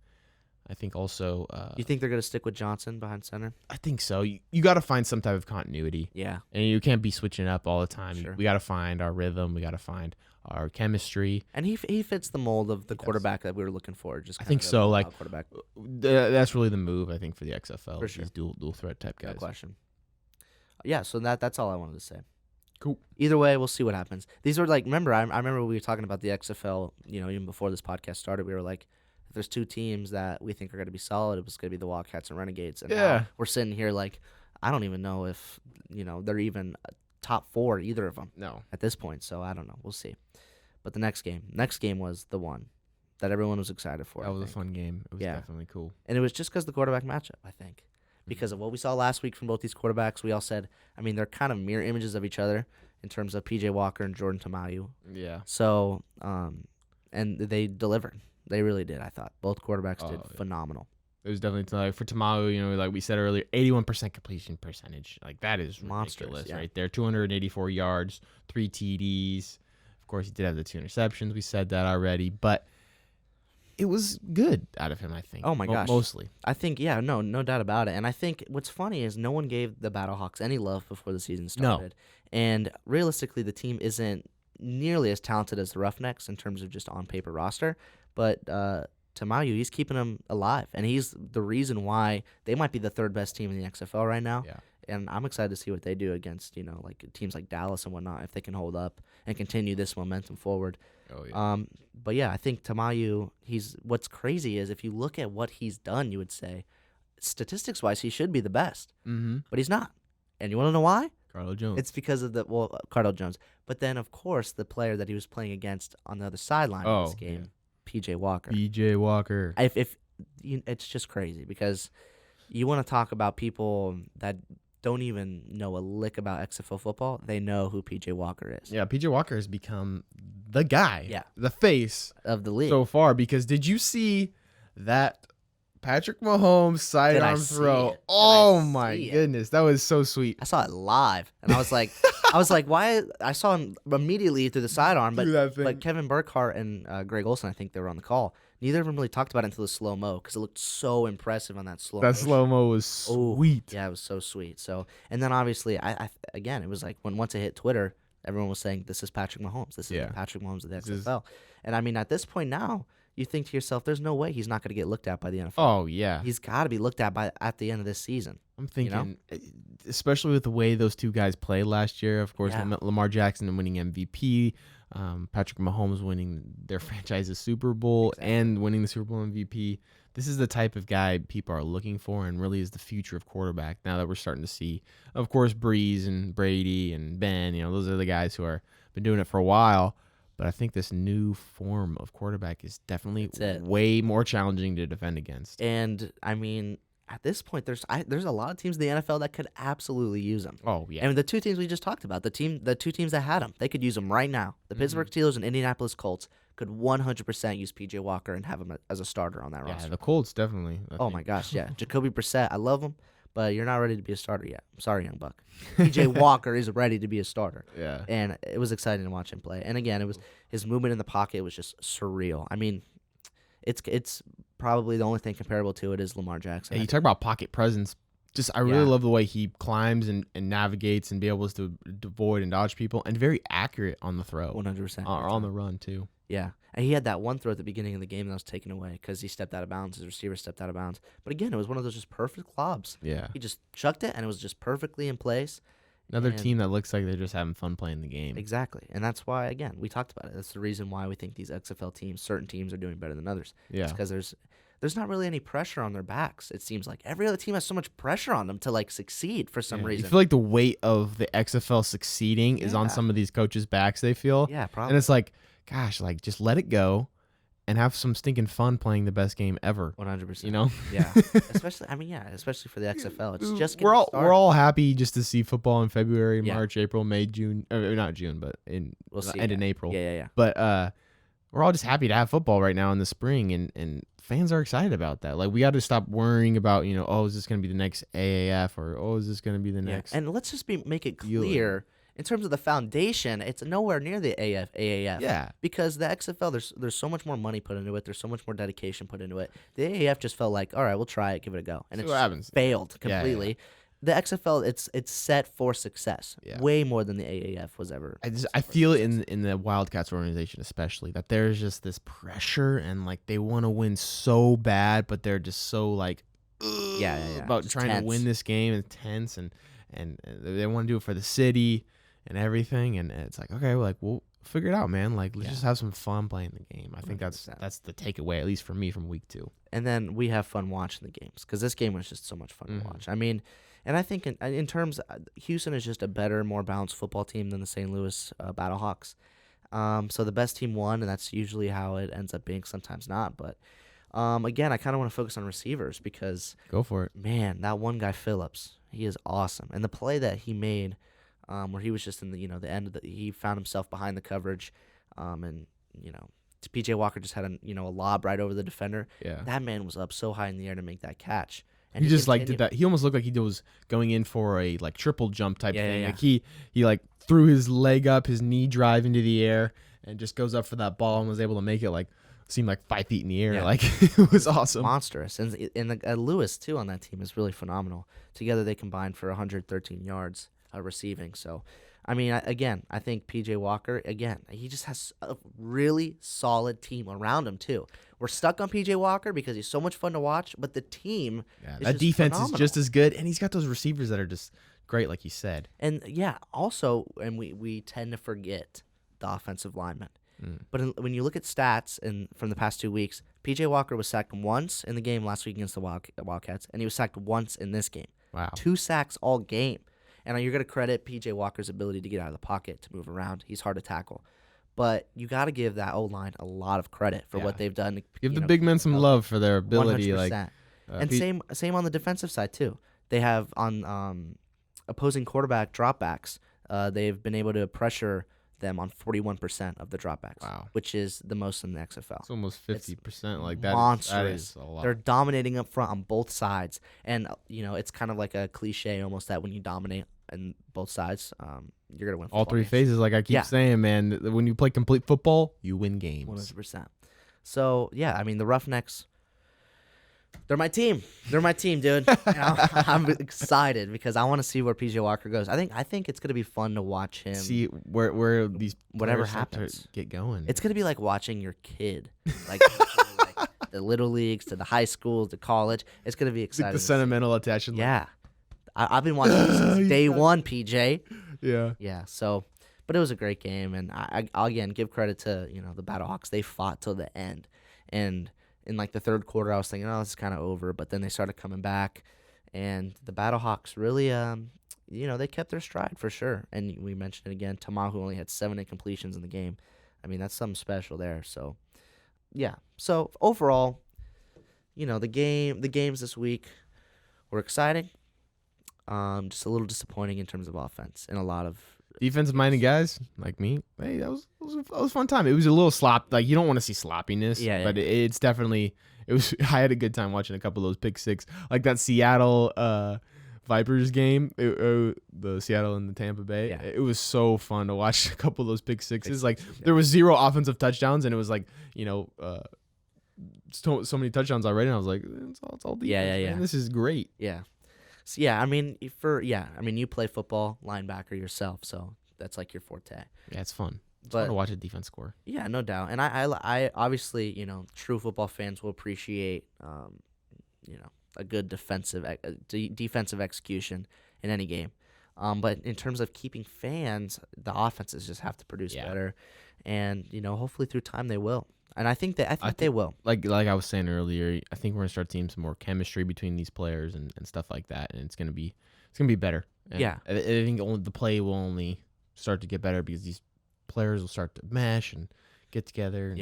I think also. You think they're gonna stick with Johnson behind center? I think so. You got to find some type of continuity. Yeah. And you can't be switching up all the time. Sure. We got to find our rhythm. We got to find our chemistry. And he fits the mold of the quarterback that we were looking for. I think so. Like quarterback. That's really the move, I think, for the XFL. For sure. These dual threat type guys. No question. Yeah. So that's all I wanted to say. Cool. Either way, we'll see what happens. These were like, remember, I remember we were talking about the XFL. Even before this podcast started, we were like, if there's two teams that we think are going to be solid, it was going to be the Wildcats and Renegades. And now we're sitting here like, I don't even know if they're even top four, either of them. No. At this point, so I don't know. We'll see. But the next game was the one that everyone was excited for. That was a fun game. It was definitely cool. And it was just because the quarterback matchup, I think. Because of what we saw last week from both these quarterbacks, we all said, I mean, they're kind of mirror images of each other in terms of P.J. Walker and Jordan Tamayo. Yeah. So, and they delivered. They really did, I thought. Both quarterbacks did phenomenal. It was definitely, like, for Tamayo, like we said earlier, 81% completion percentage. Like, that is ridiculous right there. 284 yards, 3 TDs. Of course, he did have the 2 interceptions. We said that already. But it was good out of him, I think. Oh, my gosh. Mostly. I think, no doubt about it. And I think what's funny is no one gave the Battlehawks any love before the season started. No. And realistically, the team isn't nearly as talented as the Roughnecks in terms of just on-paper roster. But Tamayo, he's keeping them alive. And he's the reason why they might be the third best team in the XFL right now. Yeah. And I'm excited to see what they do against, like teams like Dallas and whatnot, if they can hold up and continue this momentum forward. Oh, yeah. But yeah, I think Tamayo, what's crazy is if you look at what he's done, you would say, statistics-wise, he should be the best. Mm-hmm. But he's not. And you want to know why? Cardale Jones. It's because of Cardale Jones. But then, of course, the player that he was playing against on the other sideline of this game, P.J. Walker. P.J. Walker. It's just crazy because you want to talk about people that don't even know a lick about XFL football. They know who P.J. Walker is. Yeah, P.J. Walker has become the guy. Yeah. The face of the league so far. Because did you see that Patrick Mahomes sidearm throw? Oh my goodness, that was so sweet. I saw it live, and I was like, why? I saw him immediately through the sidearm, but Kevin Burkhardt and Greg Olson, I think they were on the call, neither of them really talked about it until the slow mo because it looked so impressive on that slow. That slow mo was sweet. Yeah, it was so sweet. So, and then obviously, I again, it was like once it hit Twitter, everyone was saying, "This is Patrick Mahomes. This is the Patrick Mahomes of the XFL." And I mean, at this point now, you think to yourself, "There's no way he's not going to get looked at by the NFL." Oh yeah, he's got to be looked at at the end of this season. I'm thinking, especially with the way those two guys played last year. Of course, Lamar Jackson winning MVP, Patrick Mahomes winning their franchise's Super Bowl and winning the Super Bowl MVP. This is the type of guy people are looking for and really is the future of quarterback. Now that we're starting to see, of course, Breeze and Brady and Ben, those are the guys who are been doing it for a while. But I think this new form of quarterback is definitely way more challenging to defend against. And I mean, at this point, there's a lot of teams in the NFL that could absolutely use him. Oh yeah. And the two teams we just talked about, the two teams that had him, they could use him right now. The Pittsburgh Steelers and Indianapolis Colts could 100% use PJ Walker and have him as a starter on that roster. Yeah, the Colts definitely. Oh my gosh, yeah. Jacoby Brissett, I love him, but you're not ready to be a starter yet. I'm sorry, young buck. PJ Walker is ready to be a starter. Yeah. And it was exciting to watch him play. And again, it was his movement in the pocket was just surreal. I mean, it's probably the only thing comparable to it is Lamar Jackson. Yeah, you talk about pocket presence. I really love the way he climbs and navigates and be able to avoid and dodge people, and very accurate on the throw. 100%. Or on the run, too. Yeah. And he had that one throw at the beginning of the game that was taken away because he stepped out of bounds. His receiver stepped out of bounds. But again, it was one of those just perfect lobs. Yeah. He just chucked it, and it was just perfectly in place. Another team that looks like they're just having fun playing the game. Exactly. And that's why, again, we talked about it. That's the reason why we think these XFL teams, certain teams, are doing better than others. Yeah. It's because there's not really any pressure on their backs. It seems like every other team has so much pressure on them to succeed for some reason. You feel like the weight of the XFL succeeding is on some of these coaches' backs, they feel. Yeah, probably. And it's like, gosh, just let it go and have some stinking fun playing the best game ever. 100%. Yeah. Especially for the XFL. It's just we're all happy just to see football in February, March, April, May, June. Not June, but in April. Yeah. But we're all just happy to have football right now in the spring, and fans are excited about that. We got to stop worrying about, is this going to be the next AAF or is this going to be the next? And let's just make it clear in terms of the foundation, it's nowhere near the AAF. Yeah. Because the XFL, there's so much more money put into it. There's so much more dedication put into it. The AAF just felt like, all right, we'll try it, give it a go, and it's failed completely. Yeah. The XFL, it's set for success, way more than the AAF was ever. I feel in the Wildcats organization especially that there's just this pressure and they want to win so bad, but they're just so about just trying to win this game and tense and they want to do it for the city and everything, and it's like, okay, we'll figure it out, man. Let's just have some fun playing the game. I think 100%. that's the takeaway, at least for me, from week 2. And then we have fun watching the games because this game was just so much fun to watch. I mean. And I think in terms, Houston is just a better, more balanced football team than the St. Louis Battlehawks. So the best team won, and that's usually how it ends up being. Sometimes not, but again, I kind of want to focus on receivers because go for it. Man, that one guy Phillips, he is awesome, and the play that he made, where he was just in the the end of he found himself behind the coverage, and PJ Walker just had a lob right over the defender. Yeah, that man was up so high in the air to make that catch. And he just did that. He almost looked like he was going in for a triple jump type thing. Yeah. He threw his leg up, his knee drive into the air, and just goes up for that ball and was able to make it seem 5 feet in the air. Yeah. It was awesome, monstrous. And Lewis too on that team is really phenomenal. Together they combined for 113 yards receiving. So, I mean, I think PJ Walker he just has a really solid team around him too. We're stuck on PJ Walker because he's so much fun to watch, but the team, that defense is just as good, and he's got those receivers that are just great, like you said. And we tend to forget the offensive linemen. But when you look at stats from the past 2 weeks, PJ Walker was sacked once in the game last week against the Wildcats, and he was sacked once in this game. Wow, 2 sacks all game. And you're going to credit PJ Walker's ability to get out of the pocket, to move around. He's hard to tackle. But you got to give that O-line a lot of credit for what they've done. Give the big men some love for their ability. 100%. And same on the defensive side, too. They have on opposing quarterback dropbacks, they've been able to pressure them on 41% of the dropbacks, which is the most in the XFL. It's almost 50%. That monstrous. That is a lot. They're dominating up front on both sides, and it's kind of like a cliche almost that when you dominate on both sides, you're gonna win. All 3 phases, like I keep saying, man. When you play complete football, you win games. 100%. So, yeah, I mean, the Roughnecks, they're my team. They're my team, dude. And I'm excited because I want to see where PJ Walker goes. I think it's going to be fun to watch him. See where these whatever happens get going. It's going to be like watching your kid. Like the little leagues to the high school to college. It's going to be exciting. Like the sentimental attachment. Yeah. I've been watching this since day one, PJ. Yeah. Yeah, so, but it was a great game, and I'll again give credit to, the Battlehawks. They fought till the end, and in like the third quarter, I was thinking, oh, this is kind of over, but then they started coming back, and the Battlehawks really, they kept their stride for sure. And we mentioned it again, Tamahu only had 7 incompletions in the game. I mean, that's something special there. So, yeah. So overall, the games this week were exciting. Just a little disappointing in terms of offense and a lot of defensive-minded guys like me. Hey, that was a fun time. It was a little like you don't want to see sloppiness, but it's definitely it was. I had a good time watching a couple of those pick six, like that Seattle Vipers game, the Seattle and the Tampa Bay. Yeah. It was so fun to watch a couple of those pick sixes. Like there was 0 offensive touchdowns, and it was like so many touchdowns already. And I was like, it's all defense. Yeah. Man. This is great. Yeah. So, I mean, you play football, linebacker yourself, so that's like your forte. Yeah, it's fun. It's fun to watch a defense score. Yeah, no doubt. And I obviously, true football fans will appreciate, a good defensive execution in any game. But in terms of keeping fans, the offenses just have to produce better, and hopefully through time they will. And I think they will. Like I was saying earlier, I think we're gonna start seeing some more chemistry between these players and stuff like that, and it's gonna be better. And yeah, I think the play will only start to get better because these players will start to mesh and get together. And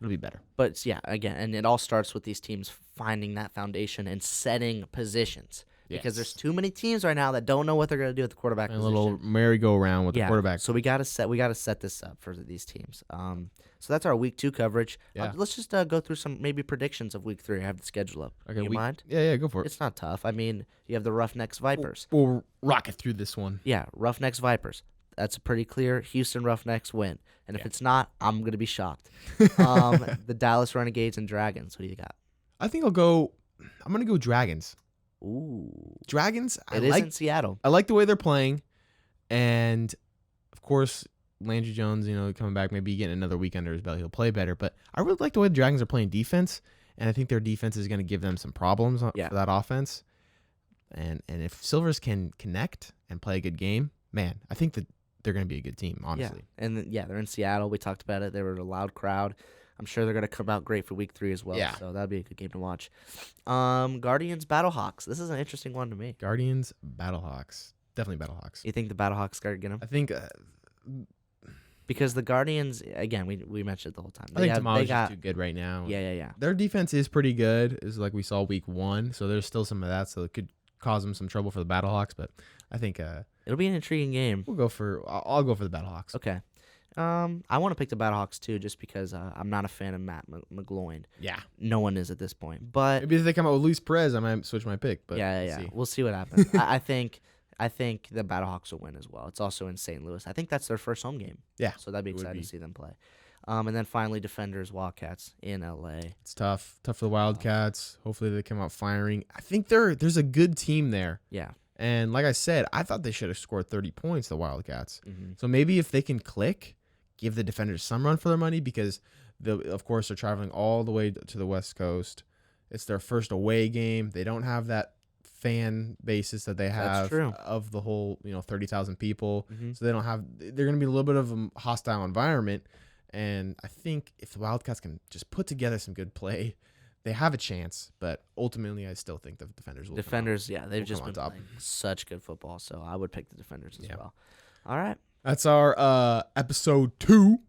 it'll be better. But again, and it all starts with these teams finding that foundation and setting positions. Because there's too many teams right now that don't know what they're going to do at the quarterback position. A little merry-go-round with the quarterback. So we got to set this up for these teams. So that's our week 2 coverage. Yeah. Let's just go through some maybe predictions of week 3. I have the schedule up. Okay, you mind? Yeah, go for it. It's not tough. I mean, you have the Roughnecks Vipers. We'll rock it through this one. Yeah, Roughnecks Vipers. That's a pretty clear Houston Roughnecks win. And if it's not, I'm going to be shocked. The Dallas Renegades and Dragons. What do you got? I think I'm going to go Dragons. Ooh, Dragons. It is in Seattle. I like the way they're playing, and of course Landry Jones, coming back, maybe getting another week under his belt, he'll play better. But I really like the way the Dragons are playing defense, and I think their defense is going to give them some problems for that offense. And if Silvers can connect and play a good game, man, I think that they're going to be a good team, honestly. Yeah. And they're in Seattle. We talked about it. They were a loud crowd. I'm sure they're going to come out great for week 3 as well. Yeah. So that'll be a good game to watch. Guardians, Battlehawks. This is an interesting one to me. Guardians, Battlehawks. Definitely Battlehawks. You think the Battlehawks are going to get them? I think... because the Guardians, again, we mentioned it the whole time. I think Tamahu's just too good right now. Yeah. Their defense is pretty good, is like we saw week 1. So there's still some of that. So it could cause them some trouble for the Battlehawks. But I think... it'll be an intriguing game. I'll go for the Battlehawks. Okay. I want to pick the Battlehawks too, just because I'm not a fan of Matt McGloin. Yeah, no one is at this point. But maybe if they come out with Luis Perez, I might switch my pick. But we'll see what happens. I think the Battlehawks will win as well. It's also in St. Louis. I think that's their first home game. Yeah, so that'd be exciting to see them play. And then finally, Defenders Wildcats in LA. It's tough for the Wildcats. Hopefully they come out firing. I think there's a good team there. Yeah. And like I said, I thought they should have scored 30 points, the Wildcats. Mm-hmm. So maybe if they can click, give the Defenders some run for their money, because of course they're traveling all the way to the West Coast. It's their first away game. They don't have that fan basis that they have of the whole 30,000 people. Mm-hmm. So they're going to be a little bit of a hostile environment. And I think if the Wildcats can just put together some good play, they have a chance. But ultimately, I still think the Defenders will. They've just been playing such good football. So I would pick the Defenders as well. All right. That's our episode 2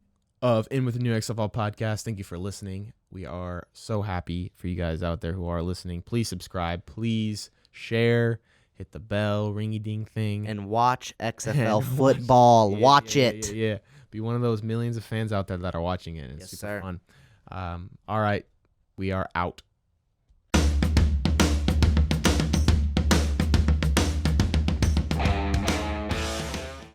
of In With the New XFL podcast. Thank you for listening. We are so happy for you guys out there who are listening. Please subscribe. Please share. Hit the bell, ringy-ding thing. And watch XFL football. Watch it. Yeah. Be one of those millions of fans out there that are watching it. It's super fun. All right. We are out.